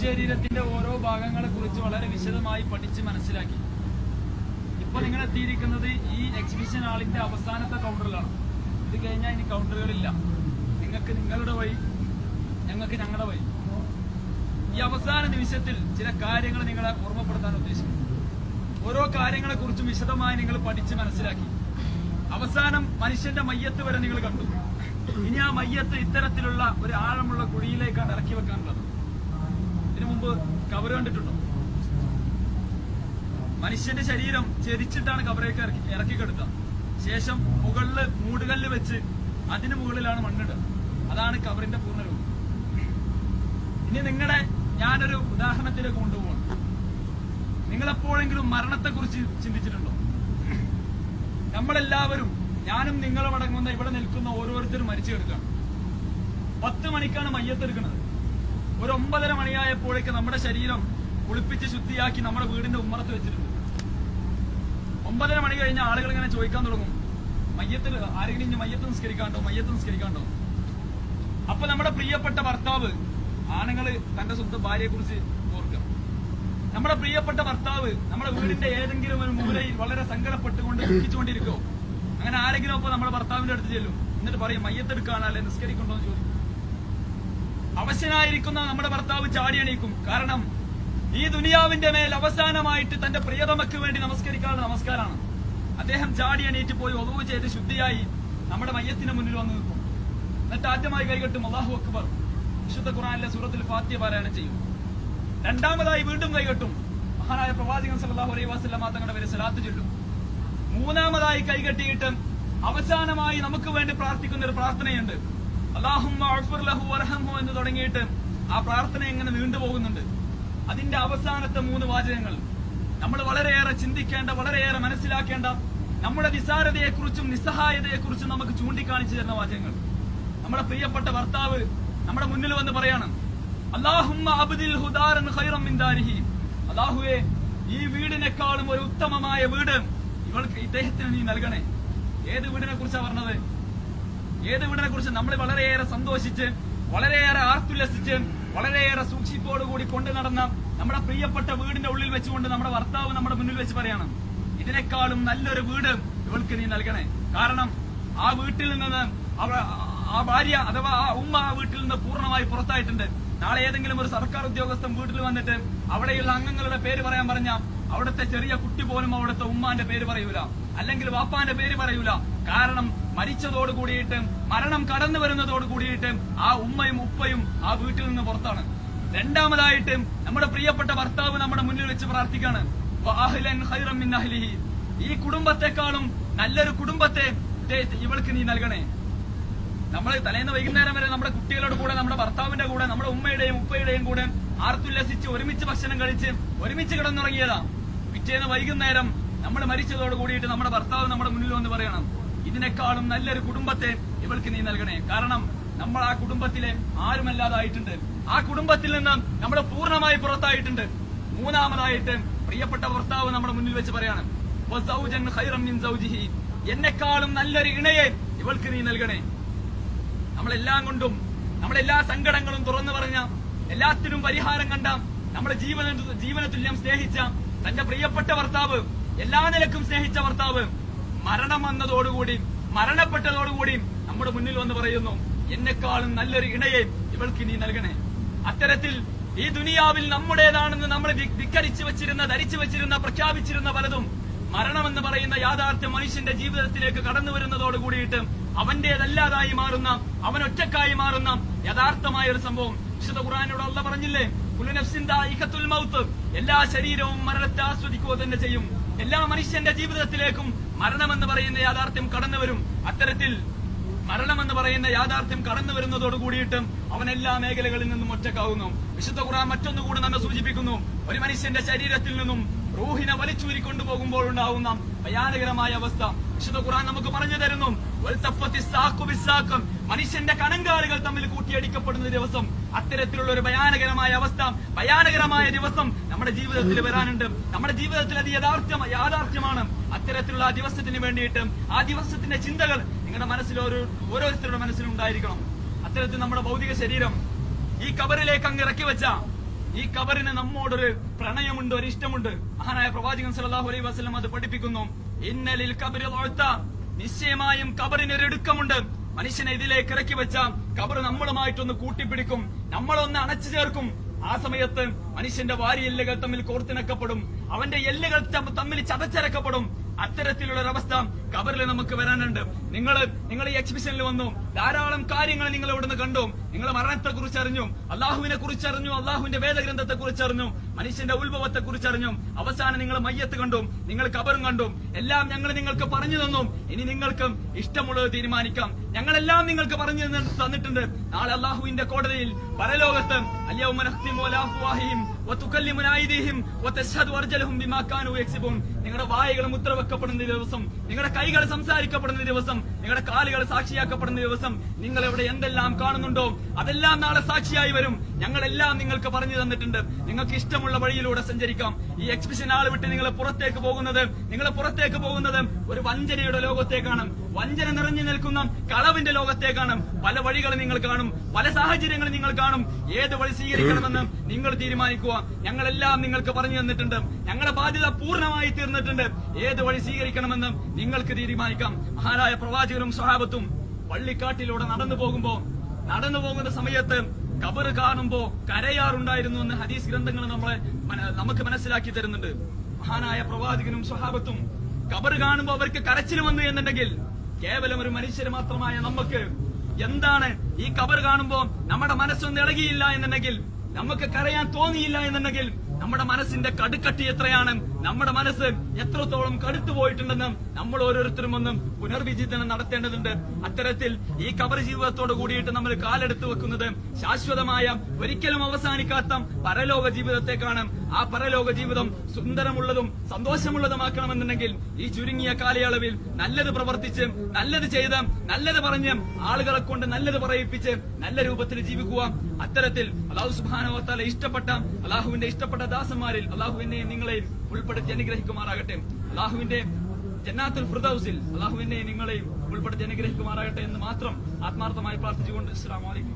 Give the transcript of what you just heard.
ശരീരത്തിന്റെ ഓരോ ഭാഗങ്ങളെ കുറിച്ച് വളരെ വിശദമായി പഠിച്ച് മനസ്സിലാക്കി. ഇപ്പൊ നിങ്ങൾ എത്തിയിരിക്കുന്നത് ഈ എക്സിബിഷൻ ഹാളിന്റെ അവസാനത്തെ കൗണ്ടറിലാണ്. ഇത് കഴിഞ്ഞാൽ ഇനി കൗണ്ടറുകളില്ല. നിങ്ങൾക്ക് നിങ്ങളുടെ വഴി, ഞങ്ങൾക്ക് ഞങ്ങളുടെ വഴി. ഈ അവസാന നിമിഷത്തിൽ ചില കാര്യങ്ങൾ നിങ്ങളെ ഓർമ്മപ്പെടുത്താൻ ഉദ്ദേശിക്കുന്നു. ഓരോ കാര്യങ്ങളെ കുറിച്ചും വിശദമായി നിങ്ങൾ പഠിച്ച് മനസ്സിലാക്കി. അവസാനം മനുഷ്യന്റെ മയ്യത്ത് വരെ നിങ്ങൾ കണ്ടു. ഇനി ആ മയ്യത്ത് ഇത്തരത്തിലുള്ള ഒരു ആഴമുള്ള കുഴിയിലേക്കാണ് ഇറക്കി വെക്കാനുള്ളത്. ഇതിനു മുമ്പ് കബറ് കണ്ടിട്ടുണ്ടോ? മനുഷ്യന്റെ ശരീരം ചെരിച്ചിട്ടാണ് കബറേക്ക് ഇറക്കി കെടുക്കുക. ശേഷം മുകളില് മൂടുകല്ല് വെച്ച് അതിന് മുകളിലാണ് മണ്ണിടുക. അതാണ് കബറിന്റെ പൂർണ്ണരൂപം. ഇനി ഞാനൊരു ഉദാഹരണത്തിലേക്ക് കൊണ്ടുപോകണം. നിങ്ങളെപ്പോഴെങ്കിലും മരണത്തെക്കുറിച്ച് ചിന്തിച്ചിട്ടുണ്ടോ? നമ്മളെല്ലാവരും, ഞാനും നിങ്ങളും അടങ്ങുന്ന ഇവിടെ നിൽക്കുന്ന ഓരോരുത്തരും മരിച്ചു കിടക്കുകയാണ്. 10 മണിക്കാണ് മയ്യത്തെടുക്കുന്നത്. ഒരു 9:30 മണിയായപ്പോഴേക്ക് നമ്മുടെ ശരീരം കുളിപ്പിച്ച് ശുദ്ധിയാക്കി നമ്മുടെ വീടിന്റെ ഉമ്മറത്ത് വെച്ചിട്ടുണ്ട്. 9:30 മണി കഴിഞ്ഞ ആളുകൾ ഇങ്ങനെ ചോദിക്കാൻ തുടങ്ങും, മയ്യത്തിൽ ആരെങ്കിലും ഇനി മയ്യത്ത് നിസ്കരിക്കാണ്ടോ? അപ്പൊ നമ്മുടെ പ്രിയപ്പെട്ട ഭർത്താവ്, ആണുങ്ങള് തന്റെ സ്വന്തം ഭാര്യയെ കുറിച്ച് ഓർക്കുക. നമ്മുടെ പ്രിയപ്പെട്ട ഭർത്താവ് നമ്മുടെ വീടിന്റെ ഏതെങ്കിലും ഒരു മൂലയിൽ വളരെ സങ്കടപ്പെട്ടുകൊണ്ട് ദുഃഖിച്ചുകൊണ്ടിരിക്കോ? അങ്ങനെ ആരെങ്കിലും അപ്പൊ നമ്മുടെ ഭർത്താവിന്റെ അടുത്ത് ചെല്ലും. എന്നിട്ട് പറയും, മയ്യത്തെടുക്കാണ് അല്ലെ നിസ്കരിക്കണ്ടോ എന്ന് ചോദിക്കും. അവശനായിരിക്കുന്ന നമ്മുടെ ഭർത്താവ് ചാടി എണീക്കും. കാരണം ഈ ദുനിയാവിന്റെ മേൽ അവസാനമായിട്ട് തന്റെ പ്രിയതമക്ക് വേണ്ടി നമസ്കരിക്കാനുള്ള നമസ്കാരമാണ്. അദ്ദേഹം ചാടി എണീറ്റ് പോയി ഒതുവ് ചെയ്ത് ശുദ്ധിയായി നമ്മുടെ മയ്യത്തിന് മുന്നിൽ വന്ന് നിൽക്കും. എന്നിട്ട് ആദ്യമായി കൈകെട്ടും അല്ലാഹു അക്ബർ, വിശുദ്ധ ഖുർആനിലെ സൂറത്തുൽ ഫാത്തിഹ പാരായണം ചെയ്യും. രണ്ടാമതായി വീണ്ടും കൈകെട്ടും, മഹാനായ പ്രവാചകൻ സല്ലല്ലാഹു അലൈഹി വസല്ലം തങ്ങളുടെ പേര് സലാത്ത് ചൊല്ലും. മൂന്നാമതായി കൈകെട്ടിയിട്ട് അവസാനമായി നമുക്ക് വേണ്ടി പ്രാർത്ഥിക്കുന്ന ഒരു പ്രാർത്ഥനയുണ്ട്, അല്ലാഹുമ്മ അഗ്ഫിർ ലഹു വർഹംഹു എന്ന് തുടങ്ങിയിട്ട് ആ പ്രാർത്ഥന എങ്ങനെ നീണ്ടുപോകുന്നുണ്ട്. അതിന്റെ അവസാനത്തെ 3 വാചകങ്ങൾ നമ്മൾ വളരെയേറെ ചിന്തിക്കേണ്ട, വളരെയേറെ മനസ്സിലാക്കേണ്ട, നമ്മുടെ നിസ്സാരതയെക്കുറിച്ചും നിസ്സഹായതയെക്കുറിച്ചും നമുക്ക് ചൂണ്ടിക്കാണിച്ചു തരുന്ന വാചകങ്ങൾ. നമ്മുടെ പ്രിയപ്പെട്ട ഭർത്താവ് നമ്മുടെ മുന്നിൽ വന്ന് പറയാണ്, അല്ലാഹുമ്മ അബ്ദിൽഹു ദാരൻ ഖൈറൻ മിൻ ദാരിഹി, അല്ലാഹുവേ ഈ വീടിനേക്കാളും ഒരു ഉത്തമമായ വീട് ഇദ്ദേഹത്തിന് നീ നൽകണേ. ഏത് വീടിനെ കുറിച്ചാണ് പറഞ്ഞത്? ഏത് വീടിനെ കുറിച്ച്? നമ്മൾ വളരെയേറെ സന്തോഷിച്ച്, വളരെയേറെ ആർത്തുല്ലസിച്ച്, വളരെയേറെ സൂക്ഷിപ്പോടുകൂടി കൊണ്ടു നടന്ന നമ്മുടെ പ്രിയപ്പെട്ട വീടിന്റെ ഉള്ളിൽ വെച്ചുകൊണ്ട് നമ്മുടെ ഭർത്താവ് നമ്മുടെ മുന്നിൽ വെച്ച് പറയാണ്, ഇതിനേക്കാളും നല്ലൊരു വീട് ഇവൾക്ക് നീ നൽകണേ. കാരണം ആ വീട്ടിൽ നിന്ന് ആ ഭാര്യ അഥവാ ആ ഉമ്മ ആ വീട്ടിൽ നിന്ന് പൂർണ്ണമായി പുറത്തായിട്ടുണ്ട്. നാളെ ഏതെങ്കിലും ഒരു സർക്കാർ ഉദ്യോഗസ്ഥൻ വീട്ടിൽ വന്നിട്ട് അവിടെയുള്ള അംഗങ്ങളുടെ പേര് പറയാൻ പറഞ്ഞാൽ അവിടുത്തെ ചെറിയ കുട്ടി പോലും അവിടുത്തെ ഉമ്മാന്റെ പേര് പറയൂല, അല്ലെങ്കിൽ വാപ്പാന്റെ പേര് പറയൂല. കാരണം മരിച്ചതോട് കൂടിയിട്ട്, മരണം കടന്നു വരുന്നതോട് കൂടിയിട്ട് ആ ഉമ്മയും ഉപ്പയും ആ വീട്ടിൽ നിന്ന് പുറത്താണ്. രണ്ടാമതായിട്ട് നമ്മുടെ പ്രിയപ്പെട്ട ഭർത്താവ് നമ്മുടെ മുന്നിൽ വെച്ച് പ്രാർത്ഥിക്കാണ്, ഈ കുടുംബത്തെക്കാളും നല്ലൊരു കുടുംബത്തെ ഇവൾക്ക് നീ നൽകണേ. നമ്മൾ തലേന്ന് വൈകുന്നേരം വരെ നമ്മുടെ കുട്ടികളുടെ കൂടെ, നമ്മുടെ ഭർത്താവിന്റെ കൂടെ, നമ്മുടെ ഉമ്മയുടെയും ഉപ്പയുടെയും കൂടെ ആർത്തുല്ലസിച്ച് ഒരുമിച്ച് ഭക്ഷണം കഴിച്ച് ഒരുമിച്ച് കിടന്നുറങ്ങിയതാ. പിറ്റേന്ന് വൈകുന്നേരം നമ്മൾ മരിച്ചതോട് കൂടിയിട്ട് നമ്മുടെ ഭർത്താവ് നമ്മുടെ മുന്നിൽ വന്ന് പറയണം, ഇതിനേക്കാളും നല്ലൊരു കുടുംബത്തെ ഇവൾക്ക് നീ നൽകണേ. കാരണം നമ്മൾ ആ കുടുംബത്തിലെ ആരുമല്ലാതായിട്ടുണ്ട്. ആ കുടുംബത്തിൽ നിന്ന് നമ്മൾ പൂർണ്ണമായി പുറത്തായിട്ടുണ്ട്. മൂന്നാമതായിട്ട് പ്രിയപ്പെട്ട ഭർത്താവ് നമ്മുടെ മുന്നിൽ വെച്ച് പറയാണ്, എന്നെക്കാളും നല്ലൊരു ഇണയെ ഇവൾക്ക് നീ നൽകണേ. നമ്മളെല്ലാം കൊണ്ടും, നമ്മളെല്ലാ സങ്കടങ്ങളും തുറന്നു പറഞ്ഞ, എല്ലാത്തിനും പരിഹാരം കണ്ട, നമ്മളെ ജീവന തുല്യം സ്നേഹിച്ച തന്റെ പ്രിയപ്പെട്ട ഭർത്താവ്, എല്ലാ നിലക്കും സ്നേഹിച്ച ഭർത്താവ് മരണം വന്നതോടുകൂടി, മരണപ്പെട്ടതോടുകൂടി നമ്മുടെ മുന്നിൽ വന്ന് പറയുന്നു, എന്നെക്കാളും നല്ലൊരു ഇണയെ ഇവൾക്ക് നീ നൽകണേ. അത്തരത്തിൽ ഈ ദുനിയാവിൽ നമ്മുടേതാണെന്ന് നമ്മൾ ധിക്കരിച്ചു വെച്ചിരുന്ന, ധരിച്ചു വെച്ചിരുന്ന, പ്രഖ്യാപിച്ചിരുന്ന പലതും മരണമെന്ന് പറയുന്ന യാഥാർത്ഥ്യം മനുഷ്യന്റെ ജീവിതത്തിലേക്ക് കടന്നു വരുന്നതോട് കൂടിയിട്ട് അവന്റേതല്ലാതായി മാറുന്ന, അവനൊറ്റക്കായി മാറുന്ന യഥാർത്ഥമായ ഒരു സംഭവം വിശുദ്ധ ഖുർആനിലൂടെ അല്ലാഹു പറഞ്ഞില്ലേ, കുല്ലു നഫ്സിൻ ദാഇഖത്തുൽ മൗത്ത്, എല്ലാ ശരീരവും മരണത്തെ ആസ്വദിക്കുക തന്നെ ചെയ്യും. എല്ലാ മനുഷ്യന്റെ ജീവിതത്തിലേക്കും മരണമെന്ന് പറയുന്ന യാഥാർത്ഥ്യം കടന്നു വരും. അത്തരത്തിൽ മരണമെന്ന് പറയുന്ന യാഥാർത്ഥ്യം കടന്നു വരുന്നതോട് കൂടിയിട്ട് അവൻ എല്ലാ മേഖലകളിൽ നിന്നും ഒറ്റക്കാവുന്നു. വിശുദ്ധ ഖുർആൻ മറ്റൊന്നുകൂടെ നമ്മെ സൂചിപ്പിക്കുന്നു, ഒരു മനുഷ്യന്റെ ശരീരത്തിൽ നിന്നും റൂഹിനെ വലിച്ചൂരി കൊണ്ടുപോകുമ്പോൾ ഉണ്ടാവുന്ന ഭയാനകരമായ അവസ്ഥ വിശുദ്ധ ഖുർആൻ നമുക്ക് പറഞ്ഞു തരുന്നു. മനുഷ്യന്റെ കണങ്കാലുകൾ തമ്മിൽ കൂട്ടിയടിക്കപ്പെടുന്ന ദിവസം, അത്തരത്തിലുള്ള ഒരു ഭയാനകരമായ അവസ്ഥ, ഭയാനകരമായ ദിവസം നമ്മുടെ ജീവിതത്തിൽ വരാനുണ്ട്. നമ്മുടെ ജീവിതത്തിൽ അത് യാഥാർത്ഥ്യമാണ്. അത്തരത്തിലുള്ള ആ ദിവസത്തിന് വേണ്ടിയിട്ട്, ആ ദിവസത്തിന്റെ ചിന്തകൾ നിങ്ങളുടെ മനസ്സിൽ ഓരോരുത്തരുടെ മനസ്സിലും ഉണ്ടായിരിക്കണം. അത്തരത്തിൽ നമ്മുടെ ഭൗതിക ശരീരം ഈ കബറിലേക്ക് അങ്ങ് ഇറക്കി വെച്ച ഈ ഖബറിന് നമ്മോടൊരു പ്രണയമുണ്ട്, ഒരു ഇഷ്ടമുണ്ട്. മഹാനായ പ്രവാചകൻ സല്ലല്ലാഹു അലൈഹി വസല്ലം അത് പഠിപ്പിക്കുന്നു. ഇന്നലിൽ ഖബറി ഉഅ്ത, നിശ്ചയമായും ഖബറിനൊരു ഇടുക്കമുണ്ട്. മനുഷ്യനെ ഇതിലേക്ക് ഇറക്കി വെച്ച ഖബർ നമ്മളുമായിട്ടൊന്ന് കൂട്ടിപ്പിടിക്കും, നമ്മളൊന്ന് അണച്ചു ചേർക്കും. ആ സമയത്ത് മനുഷ്യന്റെ വാരിയെല്ലുകൾ തമ്മിൽ കോർത്തിണക്കപ്പെടും, അവന്റെ എല്ലുകൾ തമ്മിൽ ചതച്ചരക്കപ്പെടും. അത്തരത്തിലുള്ള ഒരവസ്ഥ ഖബറിൽ നമുക്ക് വരാനുണ്ട്. നിങ്ങൾ ഈ എക്സിബിഷനിൽ വന്നു, ധാരാളം കാര്യങ്ങൾ നിങ്ങൾ ഇവിടുന്ന് കണ്ടു. നിങ്ങൾ മരണത്തെ കുറിച്ച് അറിഞ്ഞു, അള്ളാഹുവിനെ കുറിച്ച് അറിഞ്ഞു, അള്ളാഹുവിന്റെ വേദഗ്രന്ഥത്തെ കുറിച്ച് അറിഞ്ഞു, മനുഷ്യന്റെ ഉത്ഭവത്തെ കുറിച്ച് അറിഞ്ഞു. അവസാനം നിങ്ങൾ മയ്യത്ത് കണ്ടു, നിങ്ങൾ ഖബറും കണ്ടു. എല്ലാം ഞങ്ങൾ നിങ്ങൾക്ക് പറഞ്ഞു തന്നു. ഇനി നിങ്ങൾക്ക് ഇഷ്ടമുള്ളത് തീരുമാനിക്കാം. ഞങ്ങളെല്ലാം നിങ്ങൾക്ക് പറഞ്ഞു തന്നിട്ടുണ്ട്. നാളെ അള്ളാഹുവിന്റെ കോടതിയിൽ പരലോകത്ത് അൽയൗമ നഖ്തിമു അലാ അഫ്വാഹിഹിം വതുകല്ലിമുനാ ഐദീഹിം വതശ്ഹദു അർജലുഹും ബിമാ കാനൂ യക്സിബൂൻ. നിങ്ങളുടെ വായകൾ മുദ്രവെക്കപ്പെടുന്ന ദിവസം, നിങ്ങളുടെ കൈകൾ സംസാരിക്കപ്പെടുന്ന ദിവസം, നിങ്ങളുടെ കാലുകൾ സാക്ഷിയാക്കപ്പെടുന്ന ദിവസം, നിങ്ങൾ ഇവിടെ എന്തെല്ലാം കാണുന്നുണ്ടോ അതെല്ലാം നാളെ സാക്ഷിയായി വരും. ഞങ്ങളെല്ലാം നിങ്ങൾക്ക് പറഞ്ഞു തന്നിട്ടുണ്ട്. നിങ്ങൾക്ക് ഇഷ്ടമുള്ള വഴിയിലൂടെ സഞ്ചരിക്കാം. ഈ എക്സിബിഷൻ ആൾ വിട്ട് നിങ്ങൾ പുറത്തേക്ക് പോകുന്നത് ഒരു വഞ്ചനയുടെ ലോകത്തേക്കാണ്, വഞ്ചന നിറഞ്ഞു നിൽക്കുന്ന കളവിന്റെ ലോകത്തേക്കാണ്. പല വഴികൾ നിങ്ങൾ കാണും, പല സാഹചര്യങ്ങൾ നിങ്ങൾ കാണും. ഏത് വഴി സ്വീകരിക്കണമെന്ന് നിങ്ങൾ തീരുമാനിക്കുക. ഞങ്ങളെല്ലാം നിങ്ങൾക്ക് പറഞ്ഞു തന്നിട്ടുണ്ട്. ഞങ്ങളുടെ ബാധ്യത പൂർണ്ണമായി തീർന്നിട്ടുണ്ട്. ഏത് വഴി സ്വീകരിക്കണമെന്ന് നിങ്ങൾക്ക് തീരുമാനിക്കാം. മഹാനായ പ്രവാചകരും സ്വഹാബത്തും പള്ളിക്കാട്ടിലൂടെ നടന്നു പോകുന്ന സമയത്ത് ഖബർ കാണുമ്പോ കരയാറുണ്ടായിരുന്നു എന്ന് ഹദീസ് ഗ്രന്ഥങ്ങൾ നമുക്ക് മനസ്സിലാക്കി തരുന്നുണ്ട്. മഹാനായ പ്രവാചകനും സ്വഹാബത്തും ഖബർ കാണുമ്പോ അവർക്ക് കരച്ചിൽ വന്നു എന്നുണ്ടെങ്കിൽ, കേവലം ഒരു മനുഷ്യര് മാത്രമായ നമുക്ക് എന്താണ് ഈ ഖബർ കാണുമ്പോ നമ്മുടെ മനസ്സൊന്നും ഇളകിയില്ല എന്നുണ്ടെങ്കിൽ, നമുക്ക് കരയാൻ തോന്നിയില്ല എന്നുണ്ടെങ്കിൽ, നമ്മുടെ മനസ്സിന്റെ കടുക്കട്ടി എത്രയാണ്, നമ്മുടെ മനസ്സ് എത്രത്തോളം കടുത്തു പോയിട്ടുണ്ടെന്ന് നമ്മൾ ഓരോരുത്തരും ഒന്നും പുനർവിചിന്തനം നടത്തേണ്ടതുണ്ട്. അത്തരത്തിൽ ഈ ഖബർ ജീവിതത്തോട് കൂടിയിട്ട് നമ്മൾ കാലെടുത്ത് വെക്കുന്നത് ശാശ്വതമായ, ഒരിക്കലും അവസാനിക്കാത്ത പരലോക ജീവിതത്തേക്കാണ്. ആ പരലോക ജീവിതം സുന്ദരമുള്ളതും സന്തോഷമുള്ളതുമാക്കണമെന്നുണ്ടെങ്കിൽ ഈ ചുരുങ്ങിയ കാലയളവിൽ നല്ലത് പ്രവർത്തിച്ച്, നല്ലത് ചെയ്ത്, നല്ലത് പറഞ്ഞ്, ആളുകളെ കൊണ്ട് നല്ലത് പറയിപ്പിച്ച് നല്ല രൂപത്തിൽ ജീവിക്കുക. അത്തരത്തിൽ അല്ലാഹു സുബ്ഹാനഹു വ തആല അല്ലാഹുവിന്റെ ഇഷ്ടപ്പെട്ട ദാസന്മാരിൽ അല്ലാഹുവിനെയും നിങ്ങളെയും ഉൾപ്പെടുത്തി അനുഗ്രഹിക്കുമാറാകട്ടെ. അല്ലാഹുവിന്റെ ജന്നാത്തുൽ ഫിർദൗസിൽ അല്ലാഹുവിനെയും നിങ്ങളെയും ഉൾപ്പെടുത്തി അനുഗ്രഹിക്കുമാറാകട്ടെ എന്ന് മാത്രം ആത്മാർത്ഥമായി പ്രാർത്ഥിച്ചുകൊണ്ട് അസ്സലാമു അലൈക്കും.